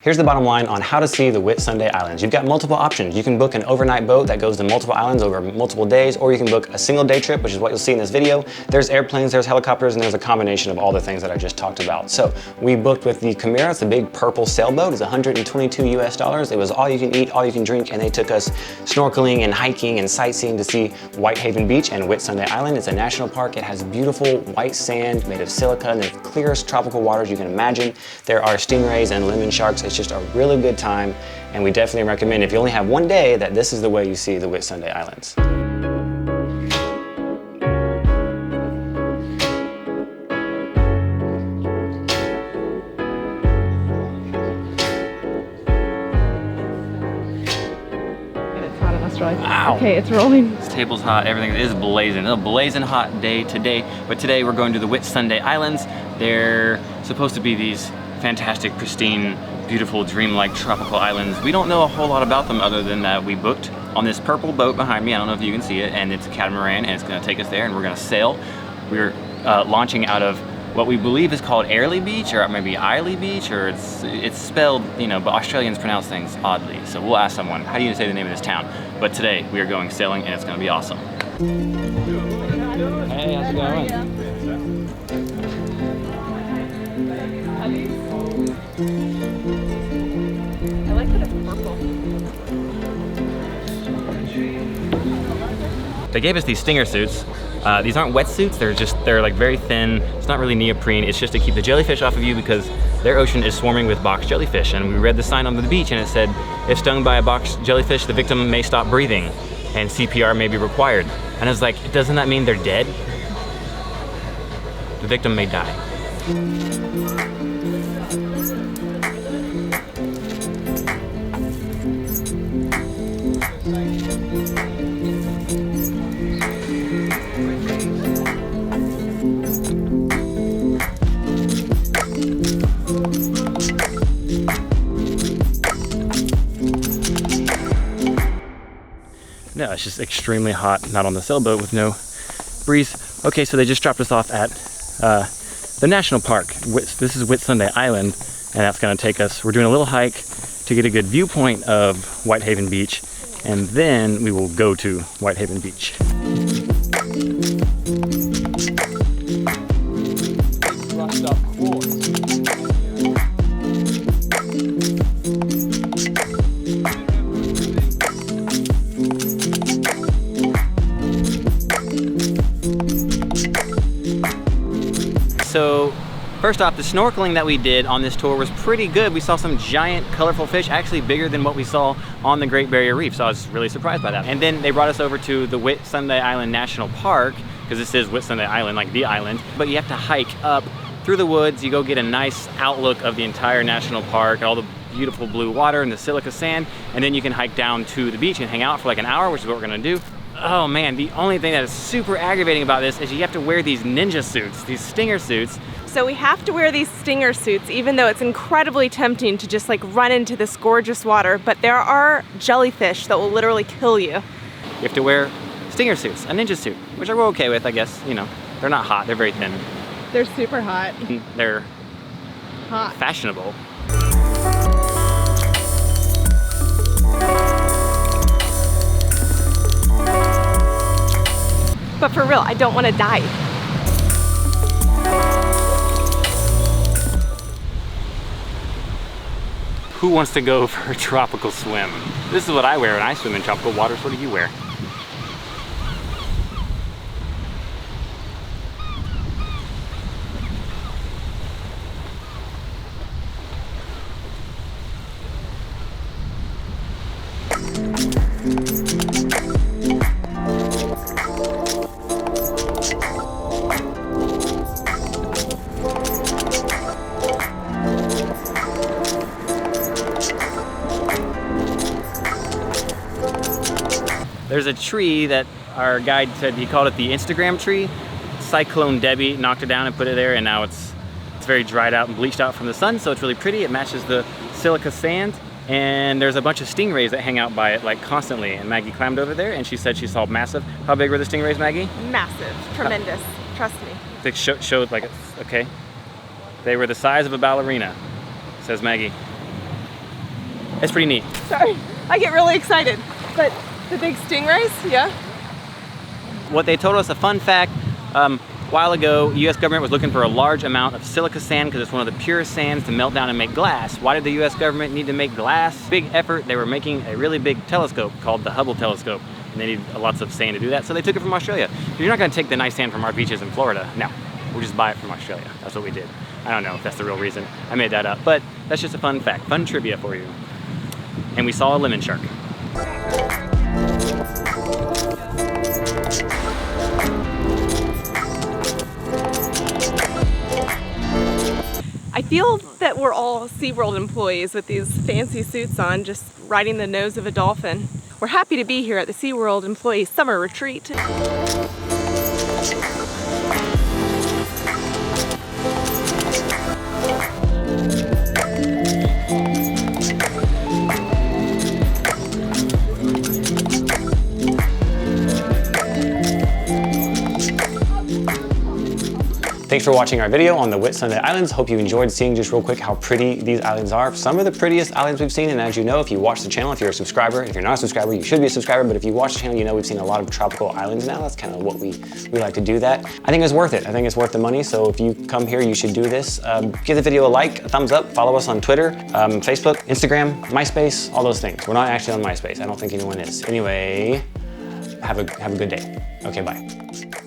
Here's the bottom line on how to see the Whitsunday Islands. You've got multiple options. You can book an overnight boat that goes to multiple islands over multiple days, or you can book a single day trip, which is what you'll see in this video. There's airplanes, there's helicopters, and there's a combination of all the things that I just talked about. So we booked with the Chimera. It's a big purple sailboat. It's $122 US. It was all you can eat, all you can drink, and they took us snorkeling and hiking and sightseeing to see Whitehaven Beach and Whitsunday Island. It's a national park. It has beautiful white sand made of silica and the clearest tropical waters you can imagine. There are stingrays and lemon sharks. It's just a really good time, and we definitely recommend, if you only have one day, that this is the way you see the Whitsunday Islands. It's hot in Australia. Wow. Okay, it's rolling. This table's hot, everything is blazing. It's a blazing hot day today, but today we're going to the Whitsunday Islands. They're supposed to be these fantastic, pristine, beautiful, dreamlike tropical islands. We don't know a whole lot about them other than that we booked on this purple boat behind me. I don't know if you can see it, and it's a catamaran, and it's gonna take us there, and we're gonna sail. We're launching out of what we believe is called Airlie Beach, or maybe Islay Beach, or it's spelled, you know, but Australians pronounce things oddly. So we'll ask someone, how do you say the name of this town? But today we are going sailing, and it's gonna be awesome. Hey, how's it going? I like that it's purple. They gave us these stinger suits. These aren't wetsuits, they're like very thin. It's not really neoprene, it's just to keep the jellyfish off of you because their ocean is swarming with box jellyfish. And we read the sign on the beach and it said, if stung by a box jellyfish, the victim may stop breathing and CPR may be required. And I was like, doesn't that mean they're dead? The victim may die. No, it's just extremely hot, not on the sailboat with no breeze. Okay, so they just dropped us off at the national park. This is Whitsunday Island, and that's gonna take us, we're doing a little hike to get a good viewpoint of Whitehaven Beach, and then we will go to Whitehaven Beach. So first off, the snorkeling that we did on this tour was pretty good. We saw some giant colorful fish, actually bigger than what we saw on the Great Barrier Reef, so I was really surprised by that. And then they brought us over to the Whitsunday Island National Park, because this is Whitsunday Island, like the island, but you have to hike up through the woods. You go get a nice outlook of the entire national park, all the beautiful blue water and the silica sand, and then you can hike down to the beach and hang out for like an hour, which is what we're gonna do. Oh man, the only thing that is super aggravating about this is you have to wear these ninja suits, these stinger suits. So we have to wear these stinger suits, even though it's incredibly tempting to just like run into this gorgeous water, but there are jellyfish that will literally kill you. You have to wear stinger suits, a ninja suit, which we're okay with, I guess. You know, they're not hot, they're very thin. They're super hot. They're Hot. fashionable. But for real, I don't want to die. Who wants to go for a tropical swim? This is what I wear when I swim in tropical waters. What do you wear? There's a tree that our guide said, he called it the Instagram tree. Cyclone Debbie knocked it down and put it there, and now it's very dried out and bleached out from the sun, so it's really pretty. It matches the silica sand, and there's a bunch of stingrays that hang out by it like constantly, and Maggie climbed over there and she said she saw massive. How big were the stingrays, Maggie? Massive, tremendous, trust me. They showed like, okay. They were the size of a ballerina, says Maggie. It's pretty neat. Sorry, I get really excited. But the big stingrays, yeah? What they told us, a fun fact, a while ago, US government was looking for a large amount of silica sand because it's one of the purest sands to melt down and make glass. Why did the US government need to make glass? Big effort, they were making a really big telescope called the Hubble telescope, and they needed lots of sand to do that, so they took it from Australia. You're not gonna take the nice sand from our beaches in Florida. No, we'll just buy it from Australia. That's what we did. I don't know if that's the real reason. I made that up, but that's just a fun fact, fun trivia for you. And we saw a lemon shark. I feel that we're all SeaWorld employees with these fancy suits on, just riding the nose of a dolphin. We're happy to be here at the SeaWorld Employee Summer Retreat. Thanks for watching our video on the Whitsunday Islands. Hope you enjoyed seeing just real quick how pretty these islands are. Some of the prettiest islands we've seen, and as you know, if you watch the channel, if you're a subscriber, if you're not a subscriber, you should be a subscriber, but if you watch the channel, you know we've seen a lot of tropical islands now. That's kind of what we like to do that. I think it's worth it. I think it's worth the money, so if you come here, you should do this. Give the video a like, a thumbs up, follow us on Twitter, Facebook, Instagram, MySpace, all those things. We're not actually on MySpace. I don't think anyone is. Anyway, have a good day. Okay, bye.